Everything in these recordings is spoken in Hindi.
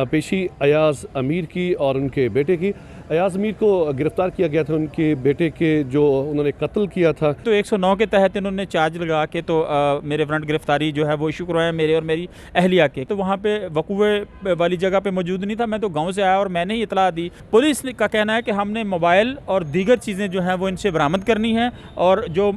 पेशी अयाज़ अमीर की और उनके बेटे की। अयाज़ अमीर को गिरफ़्तार किया गया था उनके बेटे के जो उन्होंने कत्ल किया था। तो 109 के तहत इन्होंने चार्ज लगा के तो मेरे वारंट गिरफ्तारी जो है वो इशू करवाया मेरे और मेरी अहलिया के। तो वहाँ पे वकूए वाली जगह पे मौजूद नहीं था, मैं तो गांव से आया और मैंने ही इतला दी। पुलिस का कहना है कि हमने मोबाइल और दीगर चीज़ें जो हैं वो इनसे बरामद करनी है और जो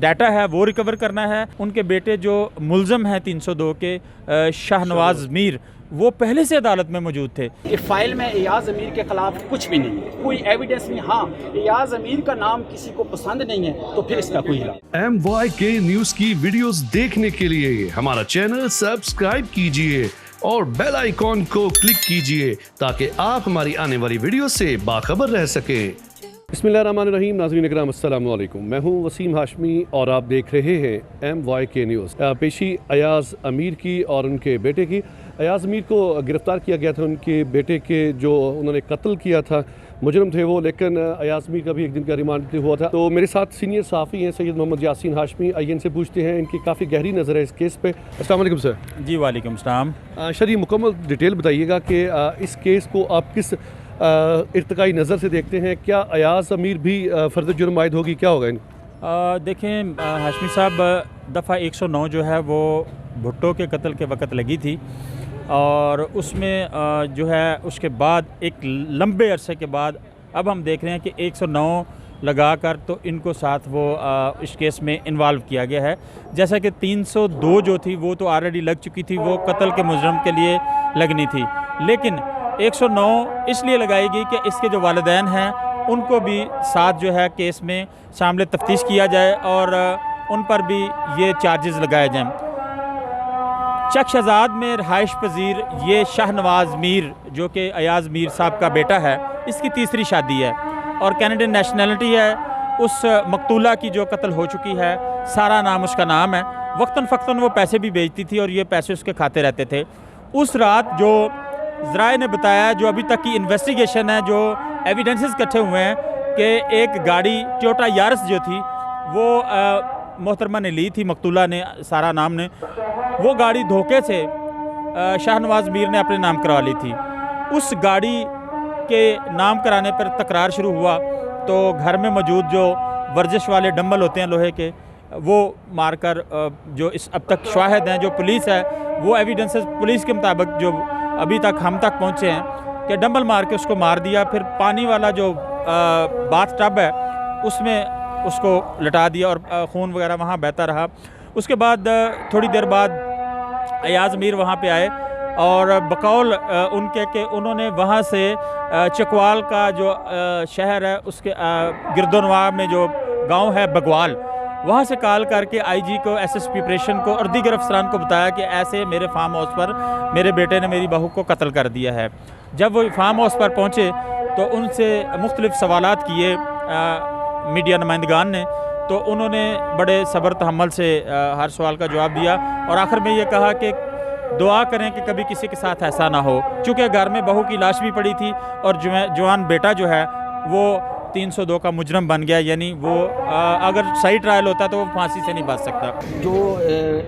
डाटा है वो रिकवर करना है। उनके बेटे जो मुलज़म हैं 302 के शाहनवाज़ मीर, वो पहले से अदालत में मौजूद थे। कि फाइल में एयाज़ अमीर के खिलाफ कुछ भी नहीं है, कोई एविडेंस नहीं। हाँ, एयाज़ अमीर का नाम किसी को पसंद नहीं है तो फिर इसका कोई इलाज। MYK न्यूज़ की वीडियोस देखने के लिए हमारा चैनल सब्सक्राइब कीजिए और बेल आइकॉन को क्लिक कीजिए ताकि आप हमारी आने वाली वीडियो से बाखबर रह सकें। बिस्मिल्लाहिर्रहमानिर्रहीम। नाज़रीन इकराम अस्सलाम वालेकुम। मैं हूं वसीम हाशमी और आप देख रहे हैं MYK न्यूज़। पेशी अयाज़ अमीर की और उनके बेटे की। अयाज़ अमीर को गिरफ़्तार किया गया था उनके बेटे के जो उन्होंने कत्ल किया था, मुजरम थे वो, लेकिन अयाज़ अमीर का भी एक दिन का रिमांड हुआ था। तो मेरे साथ सीनियर सहाफ़ी हैं सैयद मोहम्मद यासीन हाशमी। आइए इनसे पूछते हैं, इनकी काफ़ी गहरी नज़र है इस केस पे। अस्सलाम वालेकुम सर। जी वालेकुम सलाम। सर, ये मुकम्मल डिटेल बताइएगा कि इस केस को आप किस इर्तिकाई नज़र से देखते हैं? क्या अयाज़ अमीर भी फ़र्द जुर्म आयद होगी, क्या होगा इन? देखें हाशमी साहब, दफ़ा 109 जो है वो भुट्टो के कत्ल के वक़्त लगी थी और उसमें जो है उसके बाद एक लंबे अरसे के बाद अब हम देख रहे हैं कि 109 लगा कर तो इनको साथ वो इस केस में इन्वॉल्व किया गया है। जैसा कि 302 जो थी वो तो ऑलरेडी लग चुकी थी, वो कत्ल के मुजरम के लिए लगनी थी, लेकिन 109 इसलिए लगाई गई कि इसके जो वालिदैन हैं उनको भी साथ जो है केस में शामिल तफ्तीश किया जाए और उन पर भी ये चार्जेस लगाए जाएं। चक शहजाद में रहाइश पजीर ये शाहनवाज़ मीर जो कि अयाज़ मीर साहब का बेटा है, इसकी तीसरी शादी है और कैनेडियन नेशनलिटी है। उस मकतूला की जो कत्ल हो चुकी है, सारा नाम उसका नाम है। वक्तन फ़क्तन वो पैसे भी भेजती थी और ये पैसे उसके खाते रहते थे। उस रात जो ज़राए ने बताया, जो अभी तक की इन्वेस्टिगेशन है, जो एविडेंसेस इकट्ठे हुए हैं कि एक गाड़ी टोयोटा यारिस जो थी वो मोहतरमा ने ली थी, मकतूला ने, सारा नाम ने, वो गाड़ी धोखे से शाहनवाज़ मीर ने अपने नाम करवा ली थी। उस गाड़ी के नाम कराने पर तकरार शुरू हुआ तो घर में मौजूद जो वर्जिश वाले डंबल होते हैं लोहे के, वो मारकर जो इस अब तक शाहिद हैं, जो पुलिस है, वो एविडेंसेस पुलिस के मुताबिक जो अभी तक हम तक पहुँचे हैं कि डंबल मार के उसको मार दिया। फिर पानी वाला जो बाथ टब है उसमें उसको लटा दिया और खून वगैरह वहाँ बहता रहा। उसके बाद थोड़ी देर बाद अयाज़ अमीर वहाँ पे आए और बकौल उनके कि उन्होंने वहाँ से चकवाल का जो शहर है उसके गिरदोनवा में जो गांव है बगवाल, वहाँ से कॉल करके आईजी को, एसएसपी ऑपरेशन को और दीगर अफसरान को बताया कि ऐसे मेरे फार्म हाउस पर मेरे बेटे ने मेरी बहू को कत्ल कर दिया है। जब वो फार्म हाउस पर पहुँचे तो उनसे मुख्तलिफ सवालात किए मीडिया नुमाइंदगान ने, तो उन्होंने बड़े सब्र तहम्मुल से हर सवाल का जवाब दिया और आखिर में ये कहा कि दुआ करें कि कभी किसी के साथ ऐसा ना हो, चूँकि घर में बहू की लाश भी पड़ी थी और जवान बेटा जो है वो 302 का मुजरम बन गया, यानी वो अगर सही ट्रायल होता तो वो फांसी से नहीं बच सकता। जो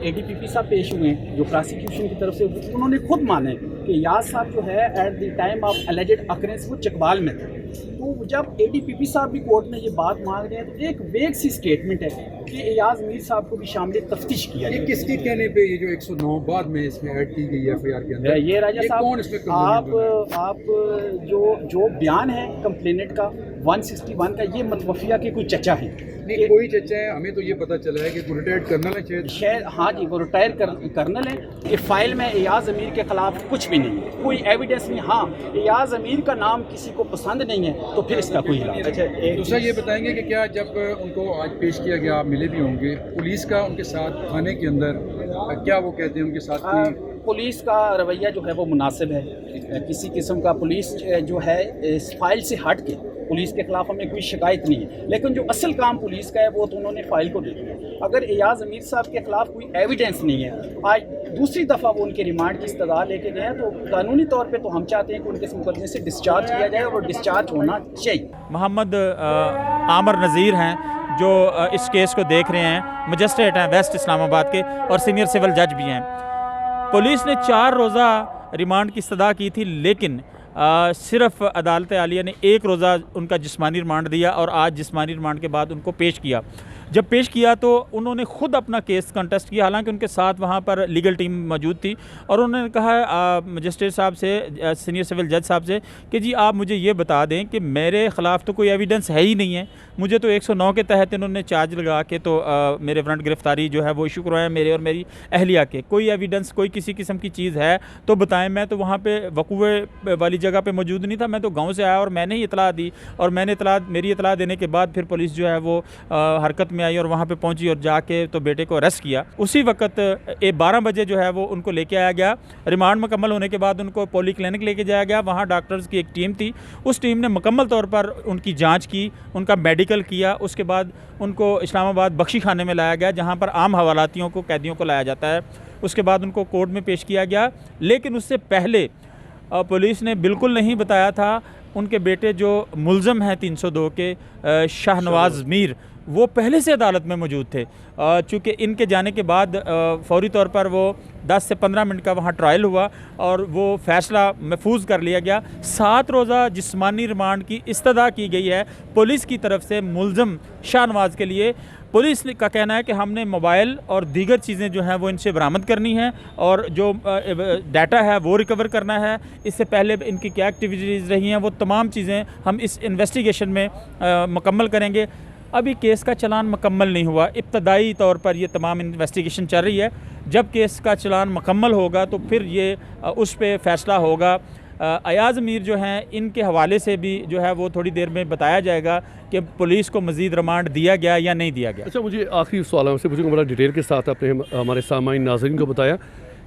ADPP साहब पेश हुए, जो प्रोसिक्यूशन की तरफ से, उन्होंने खुद माने कि याज़ साहब जो है at the time of alleged occurrence वो चकवाल में थे। तो जब ADPP साहब भी कोर्ट में ये बात मांग रहे हैं तो एक वेग सी स्टेटमेंट है कि एयाज़ अमीर साहब को भी शामिल तफ्तीश किया जाए। किसके कहने पे ये जो 109 बाद में इसमें ऐड की गई है FIR के अंदर? ये राजा साहब, आप जो बयान है कंप्लेनेंट का 161 का, ये मतवफिया के कोई चचा हैं? नहीं, कोई चचा है, हमें तो ये पता चला है कि वो रिटायर्ड कर्नल है शायद। हाँ जी, वो रिटायर कर्नल है। कि फाइल में एयाज़ अमीर के खिलाफ कुछ भी नहीं है, कोई एविडेंस नहीं। हाँ, एयाज़ अमीर का नाम किसी को पसंद नहीं है तो फिर इसका कोई इलाज। अच्छा, दूसरा ये बताएंगे कि क्या जब उनको आज पेश किया गया, आप मिले भी होंगे, पुलिस का उनके साथ थाने के अंदर क्या वो कहते हैं उनके साथ की? पुलिस का रवैया जो है वो मुनासिब है। किसी किस्म का पुलिस जो है इस फाइल से हट के, पुलिस के खिलाफ हमें कोई शिकायत नहीं है, लेकिन जो असल काम पुलिस का है वो तो उन्होंने फाइल को देख लिया। अगर एयाज़ अमीर साहब के खिलाफ कोई एविडेंस नहीं है, आज दूसरी दफ़ा वो उनके रिमांड की इस्तदा लेके गए हैं, तो कानूनी तौर पे तो हम चाहते हैं कि उनके इस मुकदमे से डिस्चार्ज किया जाए और डिस्चार्ज होना चाहिए। मोहम्मद आमर नज़ीर हैं जो इस केस को देख रहे हैं, मजिस्ट्रेट हैं वेस्ट इस्लामाबाद के और सीनियर सिविल जज भी हैं। पुलिस ने 4 रोज़ा रिमांड की इस्तदा की थी, लेकिन सिर्फ अदालत आलिया ने 1 रोज़ा उनका जिस्मानी रिमांड दिया और आज जिस्मानी रिमांड के बाद उनको पेश किया। जब पेश किया तो उन्होंने ख़ुद अपना केस कंटेस्ट किया, हालांकि उनके साथ वहाँ पर लीगल टीम मौजूद थी, और उन्होंने कहा मजिस्ट्रेट साहब से, सीनियर सिविल जज साहब से, कि जी आप मुझे ये बता दें कि मेरे ख़िलाफ़ तो कोई एविडेंस है ही नहीं है, मुझे तो 109 के तहत इन्होंने चार्ज लगा के तो मेरे वारंट गिरफ़्तारी जो है वो इशू करवाया मेरे और मेरी अहलिया के, कोई एविडेंस कोई किसी किस्म की चीज़ है तो बताएं। मैं तो वहाँ पे वकूए वाली जगह पे मौजूद नहीं था, मैं तो गांव से आया और मैंने ही इतला दी, और मेरी इतला देने के बाद फिर पुलिस जो है वो हरकत में आई और वहाँ पे पहुँची और जाके तो बेटे को अरेस्ट किया। उसी वक्त 12 बजे जो है वो उनको लेके आया गया। रिमांड मुकम्मल होने के बाद उनको पोली क्लिनिक लेके जाया गया। वहाँ डॉक्टर्स की एक टीम थी, उस टीम ने मुकम्मल तौर पर उनकी जाँच की, उनका मेडिकल किया। उसके बाद उनको इस्लामाबाद बख्शी खाने में लाया गया, जहाँ पर आम हवालातियों को, कैदियों को लाया जाता है। उसके बाद उनको कोर्ट में पेश किया गया, लेकिन उससे पहले पुलिस ने बिल्कुल नहीं बताया था उनके बेटे जो मुलज़म हैं 302 के शाहनवाज़ मीर, वो पहले से अदालत में मौजूद थे। चूँकि इनके जाने के बाद फौरी तौर पर वो 10 से 15 मिनट का वहाँ ट्रायल हुआ और वो फ़ैसला महफूज कर लिया गया। 7 रोज़ा जिस्मानी रिमांड की इस्तदा की गई है पुलिस की तरफ से मुलज़म शाहनवाज़ के लिए। पुलिस का कहना है कि हमने मोबाइल और दीगर चीज़ें जो हैं वो इनसे बरामद करनी है और जो डाटा है वो रिकवर करना है। इससे पहले इनकी क्या एक्टिविटीज़ रही हैं वो तमाम चीज़ें हम इस इन्वेस्टिगेशन में मुकम्मल करेंगे। अभी केस का चलान मुकम्मल नहीं हुआ, इब्तदाई तौर पर ये तमाम इन्वेस्टिगेशन चल रही है। जब केस का चलान मुकम्मल होगा तो फिर ये उस पर फ़ैसला होगा। अयाज़ मीर जो हैं, इनके हवाले से भी जो है वो थोड़ी देर में बताया जाएगा कि पुलिस को मज़ीद रिमांड दिया गया या नहीं दिया गया। अच्छा, मुझे आखिरी सवाल आपसे पूछूंगा, बड़ा डिटेल के साथ आपने हमारे सामाईन नाज़रीन को बताया,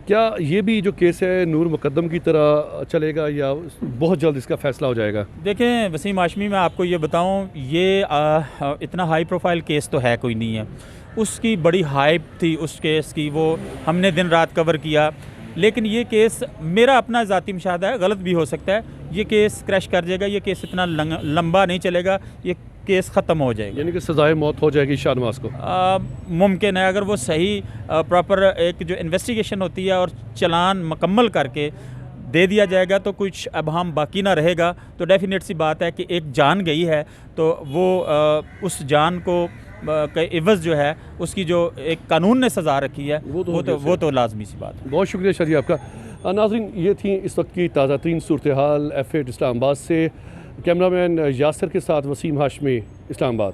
क्या ये भी जो केस है नूर मुकद्दम की तरह चलेगा या बहुत जल्द इसका फ़ैसला हो जाएगा? देखें वसीम हाशमी, मैं आपको ये बताऊं, ये इतना हाई प्रोफाइल केस तो है कोई नहीं है। उसकी बड़ी हाइप थी उस केस की, वो हमने दिन रात कवर किया, लेकिन ये केस मेरा अपना ज़ाती मुशाहदा है, गलत भी हो सकता है, ये केस क्रैश कर जाएगा, ये केस इतना लंबा नहीं चलेगा, ये केस ख़त्म हो जाएगा। यानी कि सज़ाए मौत हो जाएगी शाहनवाज़ को? मुमकिन है, अगर वो सही प्रॉपर एक जो इन्वेस्टिगेशन होती है और चलान मुकम्मल करके दे दिया जाएगा तो कुछ अबहम बाकी ना रहेगा। तो डेफिनेट सी बात है कि एक जान गई है तो वो उस जान को इवज़ जो है उसकी जो एक कानून ने सज़ा रखी है वो तो लाजमी सी बात है। बहुत शुक्रिया शादी आपका। नाज़रीन, ये थी इस वक्त की ताज़ा तरीन सूरत हाल F8 इस्लामाबाद से। कैमरामैन यासर के साथ वसीम हाशमी, इस्लामाबाद।